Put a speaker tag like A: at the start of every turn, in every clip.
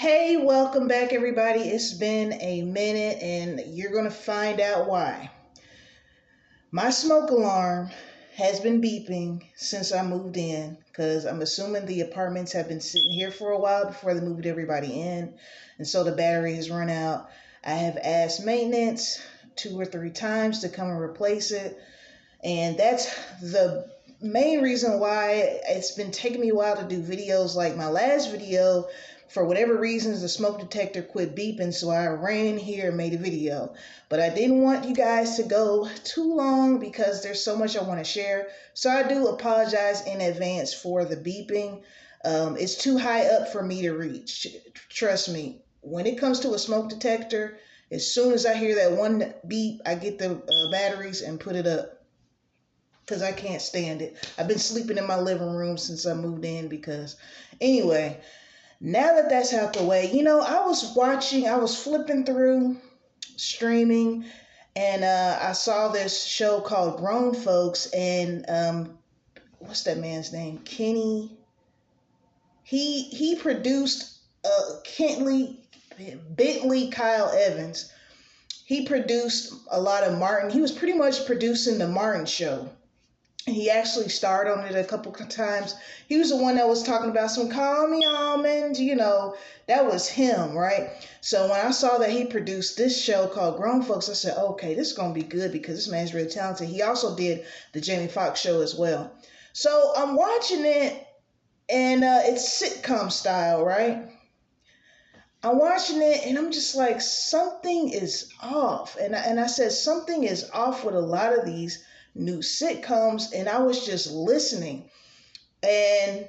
A: Hey, welcome back, everybody. It's been a minute, and you're going to find out why. My smoke alarm has been beeping since I moved in because I'm assuming the apartments have been sitting here for a while before they moved everybody in, and so the battery has run out. I have asked maintenance 2 or 3 times to come and replace it, and that's the main reason why it's been taking me a while to do videos. Like my last video, for whatever reasons, the smoke detector quit beeping, so I ran in here and made a video. But I didn't want you guys to go too long because there's so much I want to share. So I do apologize in advance for the beeping. It's too high up for me to reach. Trust me, when it comes to a smoke detector, as soon as I hear that one beep, I get the batteries and put it up because I can't stand it. I've been sleeping in my living room since I moved in because, anyway, now that that's out the way, I was flipping through streaming, and I saw this show called Grown Folks, and what's that man's name? Kenny. He produced Bentley Kyle Evans. He produced a lot of Martin. He was pretty much producing the Martin Show. He actually starred on it a couple of times. He was the one that was talking about some call me almond, that was him, right? So when I saw that he produced this show called Grown Folks, I said, okay, this is going to be good because this man's really talented. He also did the Jamie Foxx show as well. So I'm watching it, and it's sitcom style, right? I'm watching it, and I'm just like, something is off. And I said, something is off with a lot of these new sitcoms, and I was just listening. And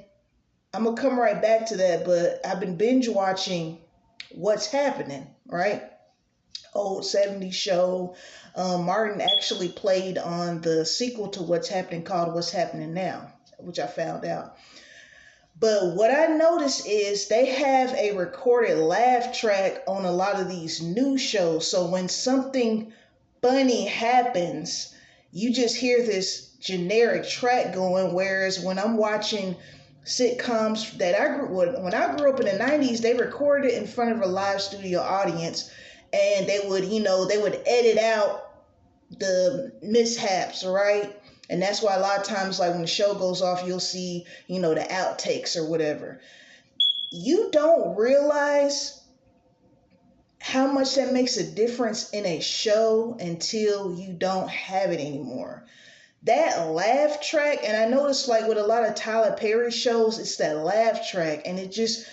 A: I'm gonna come right back to that, but I've been binge watching What's Happening, right? Old 70s show. Martin actually played on the sequel to What's Happening called What's Happening Now, which I found out. But what I noticed is they have a recorded laugh track on a lot of these new shows. So when something funny happens, you just hear this generic track going. Whereas when I'm watching sitcoms that when I grew up in the 90s, they recorded in front of a live studio audience, and they would edit out the mishaps, right? And that's why a lot of times, like when the show goes off, you'll see, the outtakes or whatever. You don't realize how much that makes a difference in a show until you don't have it anymore. That laugh track, and I noticed like with a lot of Tyler Perry shows, it's that laugh track, and it just,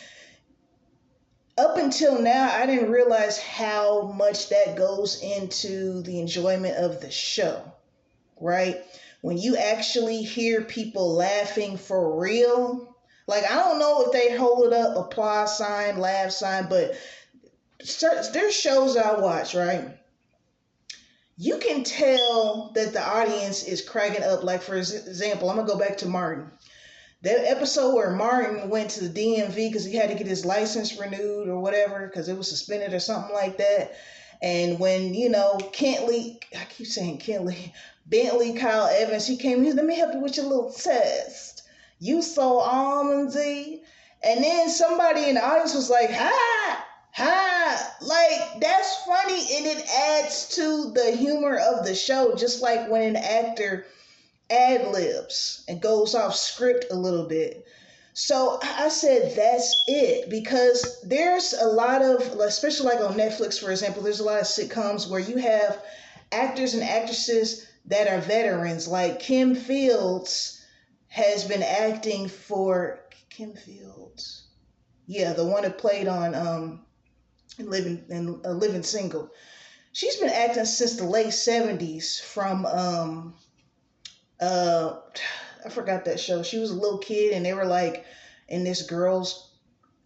A: up until now, I didn't realize how much that goes into the enjoyment of the show, right? When you actually hear people laughing for real, like I don't know if they hold up applause sign, laugh sign, but there's shows I watch, right? You can tell that the audience is cracking up. Like, for example, I'm going to go back to Martin. That episode where Martin went to the DMV because he had to get his license renewed or whatever because it was suspended or something like that. And when, Bentley Kyle Evans, he came here, let me help you with your little test. You so almondy. And then somebody in the audience was like, hi. Like, that's funny, and it adds to the humor of the show, just like when an actor ad-libs and goes off script a little bit. So I said that's it, because there's a lot of, especially like on Netflix, for example, there's a lot of sitcoms where you have actors and actresses that are veterans. Like Kim Fields has been acting for Kim Fields. Yeah, the one that played on Living Single. She's been acting since the late 70s from I forgot that show. She was a little kid, and they were like in this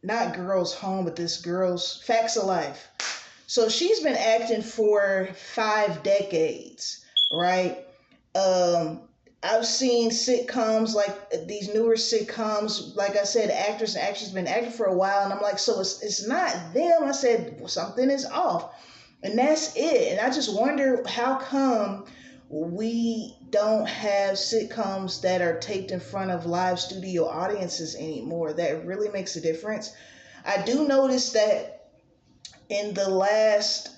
A: not girl's home, but this girl's Facts of Life. So she's been acting for 5 decades, right? I've seen sitcoms, like these newer sitcoms, like I said, actors and actresses been acting for a while, and I'm like, so it's not them. I said, well, something is off, and that's it. And I just wonder how come we don't have sitcoms that are taped in front of live studio audiences anymore. That really makes a difference. I do notice that in the last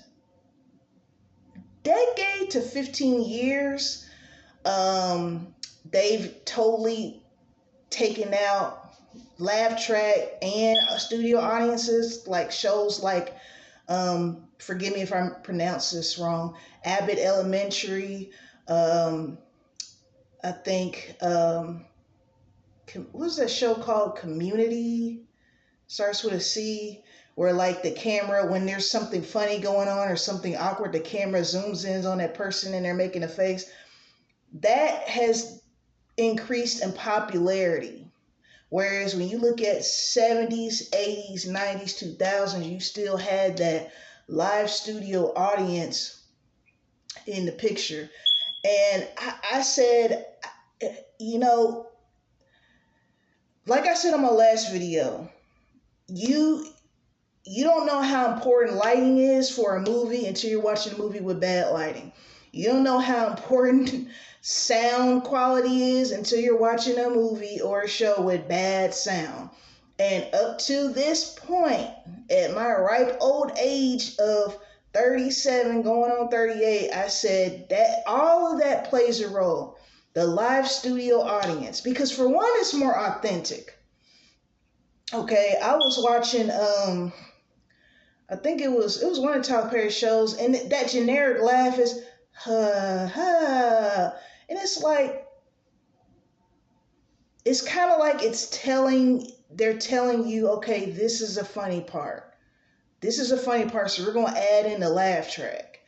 A: decade to 15 years, they've totally taken out laugh track and studio audiences, like shows like, forgive me if I pronounce this wrong, Abbott Elementary. I think, what's that show called? Community, starts with a C, where like the camera, when there's something funny going on or something awkward, the camera zooms in on that person and they're making a face. That has increased in popularity. Whereas when you look at 70s, 80s, 90s, 2000s, you still had that live studio audience in the picture. And I said, you know, like I said on my last video, you don't know how important lighting is for a movie until you're watching a movie with bad lighting. You don't know how important sound quality is until you're watching a movie or a show with bad sound. And up to this point, at my ripe old age of 37 going on 38, I said that all of that plays a role. The live studio audience, because for one, it's more authentic. Okay, I was watching I think it was one of Tyler Perry's shows, and that generic laugh is ha ha, and it's like, it's kind of like they're telling you, okay, this is a funny part. This is a funny part, so we're gonna add in the laugh track.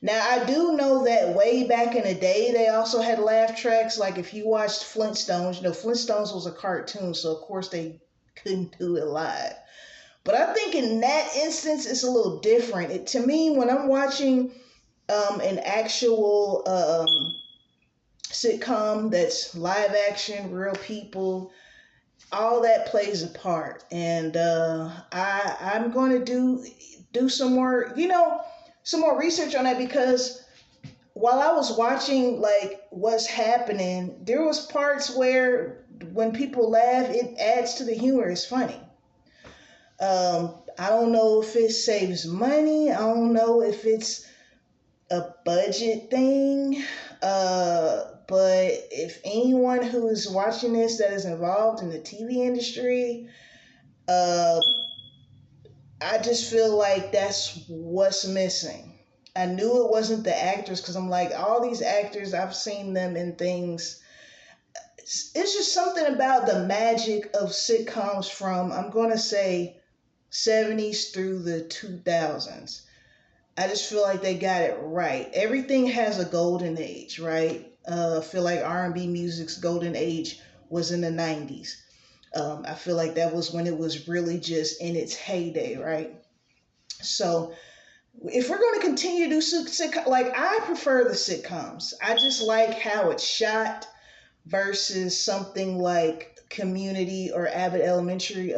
A: Now I do know that way back in the day they also had laugh tracks. Like if you watched Flintstones, you know Flintstones was a cartoon, so of course they couldn't do it live. But I think in that instance, it's a little different. To me, when I'm watching an actual sitcom that's live action, real people, all that plays a part. And I'm going to do some more, some more research on that, because while I was watching like what's happening, there was parts where when people laugh, it adds to the humor. It's funny. I don't know if it saves money. I don't know if it's a budget thing. But if anyone who is watching this that is involved in the TV industry, I just feel like that's what's missing. I knew it wasn't the actors, because I'm like, all these actors, I've seen them in things. It's just something about the magic of sitcoms from, I'm going to say, 70s through the 2000s. I just feel like they got it right. Everything has a golden age, right? I feel like R&B music's golden age was in the 90s. I feel like that was when it was really just in its heyday, right? So if we're going to continue to do sitcoms, like I prefer the sitcoms. I just like how it's shot versus something like Community or Abbott Elementary.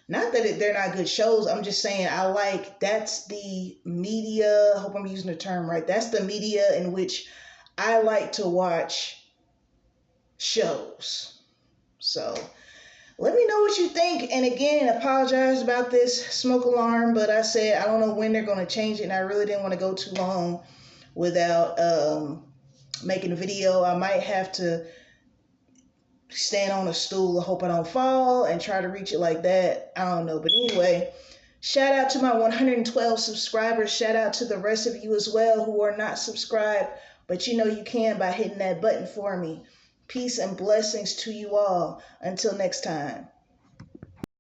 A: Not that they're not good shows. I'm just saying that's the media. I hope I'm using the term right. That's the media in which I like to watch shows. So let me know what you think. And again, apologize about this smoke alarm, but I said I don't know when they're going to change it, and I really didn't want to go too long without making a video. I might have to stand on a stool and hope I don't fall and try to reach it like that. I don't know. But anyway, shout out to my 112 subscribers. Shout out to the rest of you as well who are not subscribed, but you know you can by hitting that button for me. Peace and blessings to you all. Until next time.